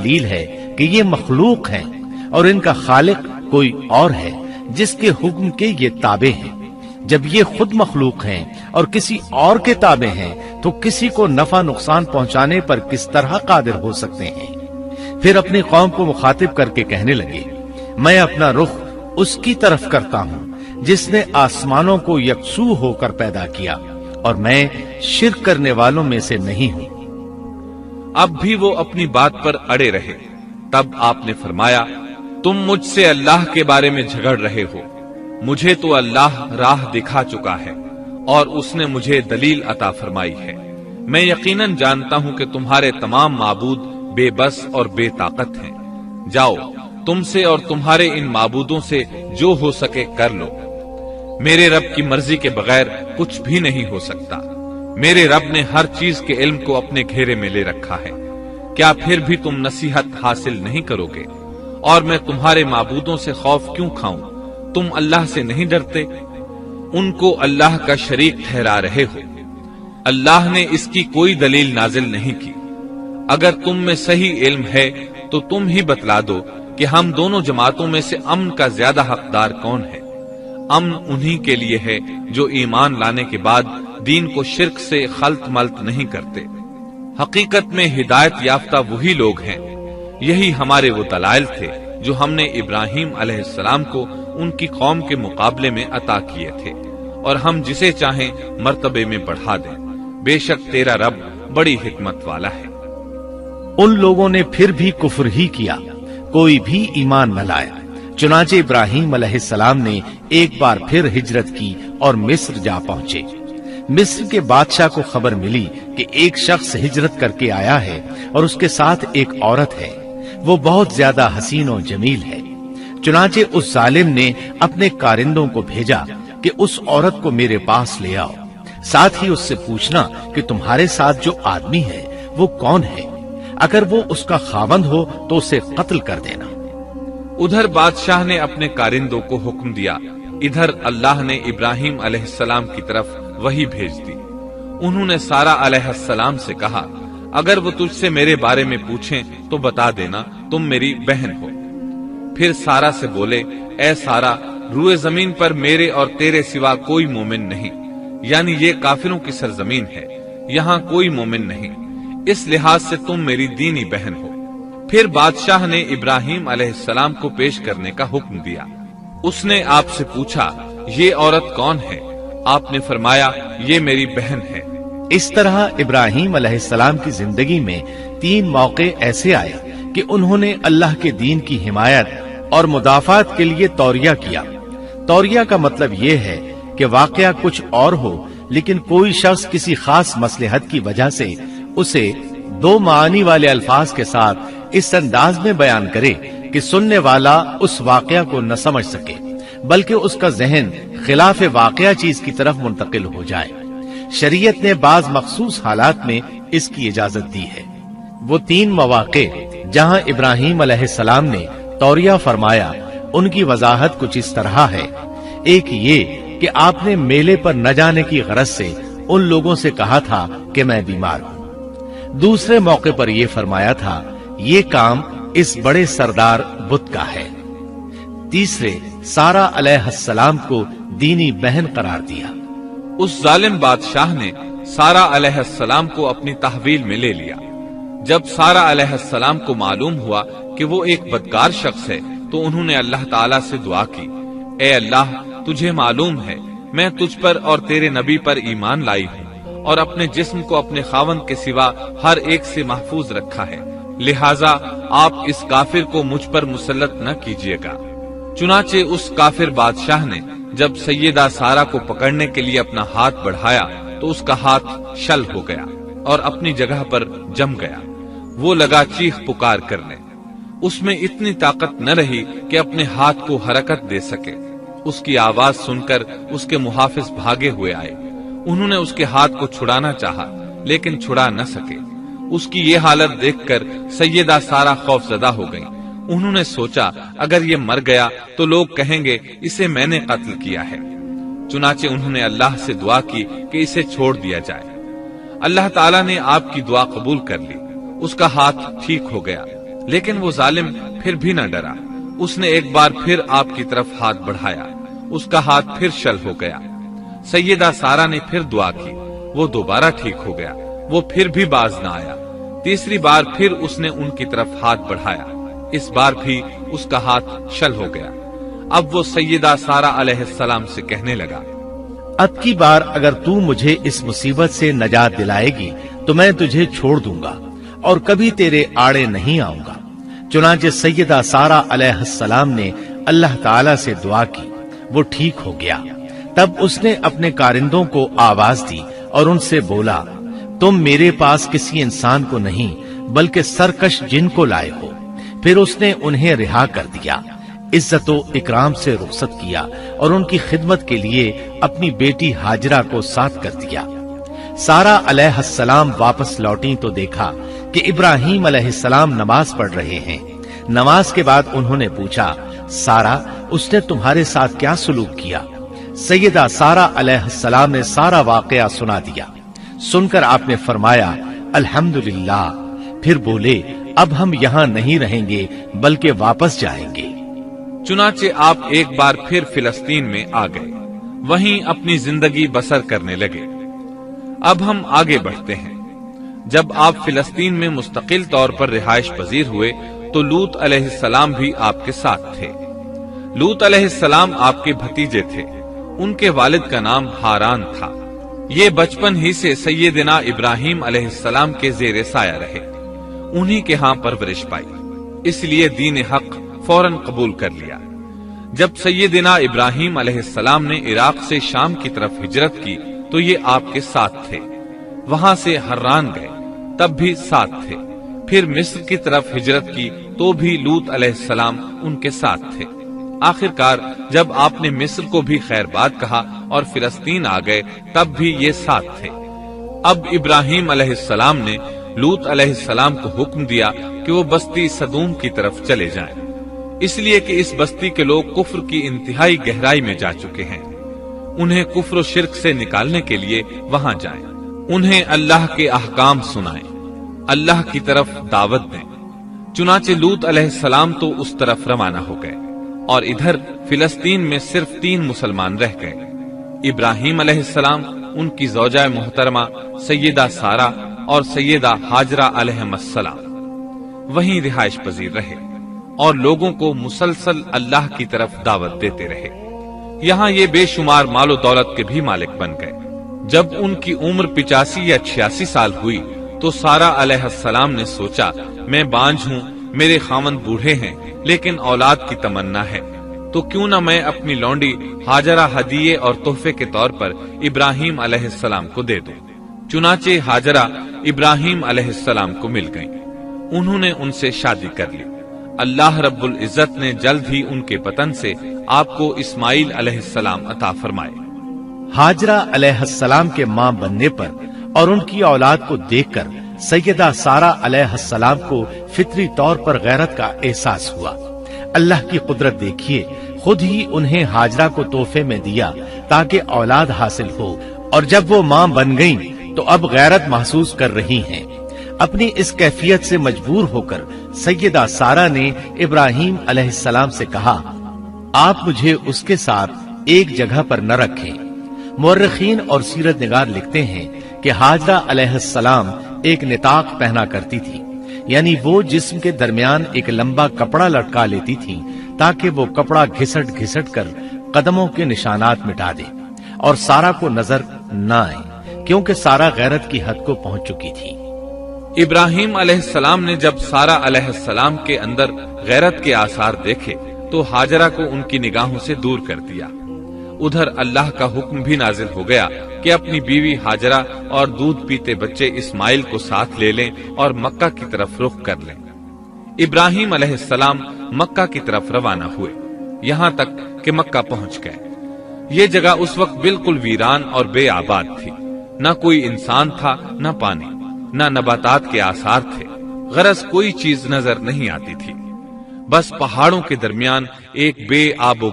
دلیل ہے کہ یہ مخلوق ہیں اور ان کا خالق کوئی اور ہے جس کے حکم کے یہ تابع ہیں۔ جب یہ خود مخلوق ہیں اور کسی اور کے تابع ہیں تو کسی کو نفع نقصان پہنچانے پر کس طرح قادر ہو سکتے ہیں؟ پھر اپنی قوم کو مخاطب کر کے کہنے لگے، میں اپنا رخ اس کی طرف کرتا ہوں جس نے آسمانوں کو یکسو ہو کر پیدا کیا، اور میں شرک کرنے والوں میں سے نہیں ہوں۔ اب بھی وہ اپنی بات پر اڑے رہے۔ تب آپ نے فرمایا، تم مجھ سے اللہ کے بارے میں جھگڑ رہے ہو، مجھے تو اللہ راہ دکھا چکا ہے اور اس نے مجھے دلیل عطا فرمائی ہے۔ میں یقیناً جانتا ہوں کہ تمہارے تمام معبود بے بس اور بے طاقت ہیں۔ جاؤ، تم سے اور تمہارے ان معبودوں سے جو ہو سکے کر لو، میرے رب کی مرضی کے بغیر کچھ بھی نہیں ہو سکتا۔ میرے رب نے ہر چیز کے علم کو اپنے گھیرے میں لے رکھا ہے۔ کیا پھر بھی تم نصیحت حاصل نہیں کرو گے؟ اور میں تمہارے معبودوں سے خوف کیوں کھاؤں؟ تم اللہ سے نہیں ڈرتے؟ ان کو اللہ کا شریک ٹھہرا رہے ہو۔ اللہ نے اس کی کوئی دلیل نازل نہیں کی۔ اگر تم میں صحیح علم ہے تو تم ہی بتلا دو کہ ہم دونوں جماعتوں میں سے امن کا زیادہ حقدار کون ہے۔ امن انہی کے لیے ہے جو ایمان لانے کے بعد دین کو شرک سے خلط ملط نہیں کرتے۔ حقیقت میں ہدایت یافتہ وہی لوگ ہیں۔ یہی ہمارے وہ دلائل تھے جو ہم نے ابراہیم علیہ السلام کو ان کی قوم کے مقابلے میں عطا کیے تھے، اور ہم جسے چاہیں مرتبے میں بڑھا دیں۔ بے شک تیرا رب بڑی حکمت والا ہے۔ ان لوگوں نے پھر بھی کفر ہی کیا، کوئی بھی ایمان نہ لایا۔ چنانچہ ابراہیم علیہ السلام نے ایک بار پھر ہجرت کی اور مصر جا پہنچے۔ مصر کے بادشاہ کو خبر ملی کہ ایک شخص ہجرت کر کے آیا ہے اور اس کے ساتھ ایک عورت ہے، وہ بہت زیادہ حسین و جمیل ہے۔ چنانچہ اس ظالم نے اپنے کارندوں کو بھیجا کہ اس عورت کو میرے پاس لے آؤ، ساتھ ہی اس سے پوچھنا کہ تمہارے ساتھ جو آدمی ہے وہ کون ہے، اگر وہ اس کا خاوند ہو تو اسے قتل کر دینا۔ ادھر بادشاہ نے اپنے کارندوں کو حکم دیا، ادھر اللہ نے ابراہیم علیہ السلام کی طرف وحی بھیج دی۔ انہوں نے سارہ علیہ السلام سے کہا، اگر وہ تجھ سے میرے بارے میں پوچھیں تو بتا دینا تم میری بہن ہو۔ پھر سارہ سے بولے، اے سارہ، روئے زمین پر میرے اور تیرے سوا کوئی مومن نہیں، یعنی یہ کافروں کی سرزمین ہے، یہاں کوئی مومن نہیں، اس لحاظ سے تم میری دینی بہن ہو۔ پھر بادشاہ نے ابراہیم علیہ السلام کو پیش کرنے کا حکم دیا۔ اس نے آپ سے پوچھا، یہ عورت کون ہے؟ آپ نے فرمایا، یہ میری بہن ہے۔ اس طرح ابراہیم علیہ السلام کی زندگی میں 3 موقع ایسے آئے کہ انہوں نے اللہ کے دین کی حمایت اور مدافعت کے لیے توریہ کیا۔ توریہ کا مطلب یہ ہے کہ واقعہ کچھ اور ہو لیکن کوئی شخص کسی خاص مصلحت کی وجہ سے اسے 2 معانی والے الفاظ کے ساتھ اس انداز میں بیان کرے کہ سننے والا اس واقعہ کو نہ سمجھ سکے بلکہ اس کا ذہن خلاف واقعہ چیز کی طرف منتقل ہو جائے۔ شریعت نے بعض مخصوص حالات میں اس کی اجازت دی ہے۔ وہ 3 مواقع جہاں ابراہیم علیہ السلام نے توریہ فرمایا، ان کی وضاحت کچھ اس طرح ہے۔ ایک یہ کہ آپ نے میلے پر نہ جانے کی غرض سے ان لوگوں سے کہا تھا کہ میں بیمار ہوں۔ دوسرے موقع پر یہ فرمایا تھا، یہ کام اس بڑے سردار بت کا ہے۔ تیسرے، سارہ علیہ السلام کو دینی بہن قرار دیا۔ اس ظالم بادشاہ نے سارہ علیہ السلام کو اپنی تحویل میں لے لیا۔ جب سارہ علیہ السلام کو معلوم ہوا کہ وہ ایک بدکار شخص ہے تو انہوں نے اللہ تعالیٰ سے دعا کی، اے اللہ، تجھے معلوم ہے میں تجھ پر اور تیرے نبی پر ایمان لائی ہوں اور اپنے جسم کو اپنے خاوند کے سوا ہر ایک سے محفوظ رکھا ہے، لہٰذا آپ اس کافر کو مجھ پر مسلط نہ کیجیے گا۔ چنانچہ اس کافر بادشاہ نے جب سیدہ سارہ کو پکڑنے کے لیے اپنا ہاتھ بڑھایا تو اس کا ہاتھ شل ہو گیا اور اپنی جگہ پر جم گیا۔ وہ لگا چیخ پکار کرنے، اس میں اتنی طاقت نہ رہی کہ اپنے ہاتھ کو حرکت دے سکے۔ اس کی آواز سن کر اس کے محافظ بھاگے ہوئے آئے، انہوں نے اس کے ہاتھ کو چھڑانا چاہا لیکن چھڑا نہ سکے۔ اس کی یہ حالت دیکھ کر سیدہ سارہ خوف زدہ ہو گئیں۔ انہوں نے سوچا اگر یہ مر گیا تو لوگ کہیں گے اسے میں نے قتل کیا ہے۔ چنانچہ انہوں نے اللہ سے دعا کی کہ اسے چھوڑ دیا جائے۔ اللہ تعالیٰ نے آپ کی دعا قبول کر لی، اس کا ہاتھ ٹھیک ہو گیا۔ لیکن وہ ظالم پھر بھی نہ ڈرا۔ اس نے ایک بار پھر آپ کی طرف ہاتھ بڑھایا، اس کا ہاتھ پھر شل ہو گیا۔ سیدہ سارہ نے پھر دعا کی، وہ دوبارہ ٹھیک ہو گیا، وہ پھر بھی باز نہ آیا۔ تیسری بار پھر اس نے ان کی طرف ہاتھ بڑھایا، اس بار بھی اس کا ہاتھ شل ہو گیا۔ اب وہ سیدہ سارہ علیہ السلام سے کہنے لگا، اب کی بار اگر تو مجھے اس مصیبت سے نجات دلائے گی تو میں تجھے چھوڑ دوں گا اور کبھی تیرے آڑے نہیں آؤں گا۔ چنانچہ سیدہ سارہ علیہ السلام نے اللہ تعالی سے دعا کی، وہ ٹھیک ہو گیا۔ تب اس نے اپنے کارندوں کو آواز دی اور ان سے بولا، تم میرے پاس کسی انسان کو نہیں بلکہ سرکش جن کو لائے ہو۔ پھر اس نے انہیں رہا کر دیا، عزت و اکرام سے رخصت کیا اور ان کی خدمت کے لیے اپنی بیٹی ہاجرہ کو ساتھ کر دیا۔ سارہ علیہ السلام واپس لوٹی تو دیکھا کہ ابراہیم علیہ السلام نماز پڑھ رہے ہیں۔ نماز کے بعد انہوں نے پوچھا، سارہ، اس نے تمہارے ساتھ کیا سلوک کیا؟ سیدہ سارہ علیہ السلام نے سارا واقعہ سنا دیا۔ سن کر آپ نے فرمایا، الحمدللہ۔ پھر بولے، اب ہم یہاں نہیں رہیں گے بلکہ واپس جائیں گے۔ چنانچہ آپ ایک بار پھر فلسطین میں آ گئے، وہیں اپنی زندگی بسر کرنے لگے۔ اب ہم آگے بڑھتے ہیں۔ جب آپ فلسطین میں مستقل طور پر رہائش پذیر ہوئے تو لوط علیہ السلام بھی آپ کے ساتھ تھے۔ لوط علیہ السلام آپ کے بھتیجے تھے، ان کے والد کا نام ہاران تھا۔ یہ بچپن ہی سے سیدنا ابراہیم علیہ السلام کے زیر سایہ رہے، انہی کے ہاں پرورش پائی، اس لیے دین حق فوراً قبول کر لیا۔ جب سیدنا ابراہیم علیہ السلام نے عراق سے شام کی طرف ہجرت کی تو یہ آپ کے ساتھ تھے، وہاں سے حران گئے تب بھی ساتھ تھے، پھر مصر کی طرف ہجرت کی تو بھی لوط علیہ السلام ان کے ساتھ تھے۔ آخرکار جب آپ نے مصر کو بھی خیر بات کہا اور فلسطین آ گئے تب بھی یہ ساتھ تھے۔ اب ابراہیم علیہ السلام نے لوط علیہ السلام کو حکم دیا کہ وہ بستی سدوم کی طرف چلے جائیں، اس لیے کہ اس بستی کے لوگ کفر کی انتہائی گہرائی میں جا چکے ہیں، انہیں کفر و شرک سے نکالنے کے لیے وہاں جائیں، انہیں اللہ کے احکام سنائیں، اللہ کی طرف دعوت دیں۔ چنانچہ لوط علیہ السلام تو اس طرف روانہ ہو گئے اور ادھر فلسطین میں صرف 3 مسلمان رہ گئے، ابراہیم علیہ السلام، ان کی زوجہ محترمہ سیدہ سارہ اور سیدہ ہاجرہ علیہم السلام، وہیں رہائش پذیر رہے اور لوگوں کو مسلسل اللہ کی طرف دعوت دیتے رہے۔ یہاں یہ بے شمار مال و دولت کے بھی مالک بن گئے۔ جب ان کی عمر 85 یا 86 سال ہوئی تو سارہ علیہ السلام نے سوچا، میں بانجھ ہوں، میرے خاوند بوڑھے ہیں لیکن اولاد کی تمنا ہے، تو کیوں نہ میں اپنی لونڈی ہاجرہ ہدیے اور تحفے کے طور پر ابراہیم علیہ السلام کو دے دوں۔ چنانچہ ہاجرہ ابراہیم علیہ السلام کو مل گئیں، انہوں نے ان سے شادی کر لی۔ اللہ رب العزت نے جلد ہی ان کے پتن سے آپ کو اسماعیل علیہ السلام عطا فرمائے۔ ہاجرہ علیہ السلام کے ماں بننے پر اور ان کی اولاد کو دیکھ کر سیدہ سارہ علیہ السلام کو فطری طور پر غیرت کا احساس ہوا۔ اللہ کی قدرت دیکھیے، خود ہی انہیں ہاجرہ کو تحفے میں دیا تاکہ اولاد حاصل ہو، اور جب وہ ماں بن گئیں تو اب غیرت محسوس کر رہی ہیں۔ اپنی اس کیفیت سے مجبور ہو کر سیدہ سارہ نے ابراہیم علیہ السلام سے کہا، آپ مجھے اس کے ساتھ ایک جگہ پر نہ رکھیں۔ مورخین اور سیرت نگار لکھتے ہیں کہ ہاجرہ علیہ السلام ایک نطاق پہنا کرتی تھی، یعنی وہ جسم کے درمیان ایک لمبا کپڑا لٹکا لیتی تھی تاکہ وہ کپڑا گھسٹ گھسٹ کر قدموں کے نشانات مٹا دے اور سارہ کو نظر نہ آئے، کیونکہ سارہ غیرت کی حد کو پہنچ چکی تھی۔ ابراہیم علیہ السلام نے جب سارہ علیہ السلام کے اندر غیرت کے آثار دیکھے تو ہاجرہ کو ان کی نگاہوں سے دور کر دیا۔ ادھر اللہ کا حکم بھی نازل ہو گیا کہ اپنی بیوی ہاجرہ اور دودھ پیتے بچے اسماعیل کو ساتھ لے لیں اور مکہ کی طرف رخ کر لیں۔ ابراہیم علیہ السلام مکہ کی طرف روانہ ہوئے، یہاں تک کہ مکہ پہنچ گئے۔ یہ جگہ اس وقت بالکل ویران اور بے آباد تھی، نہ کوئی انسان تھا، نہ پانی، نہ نباتات کے آثار تھے، غرض کوئی چیز نظر نہیں آتی تھی، بس پہاڑوں کے درمیان ایک بے آب و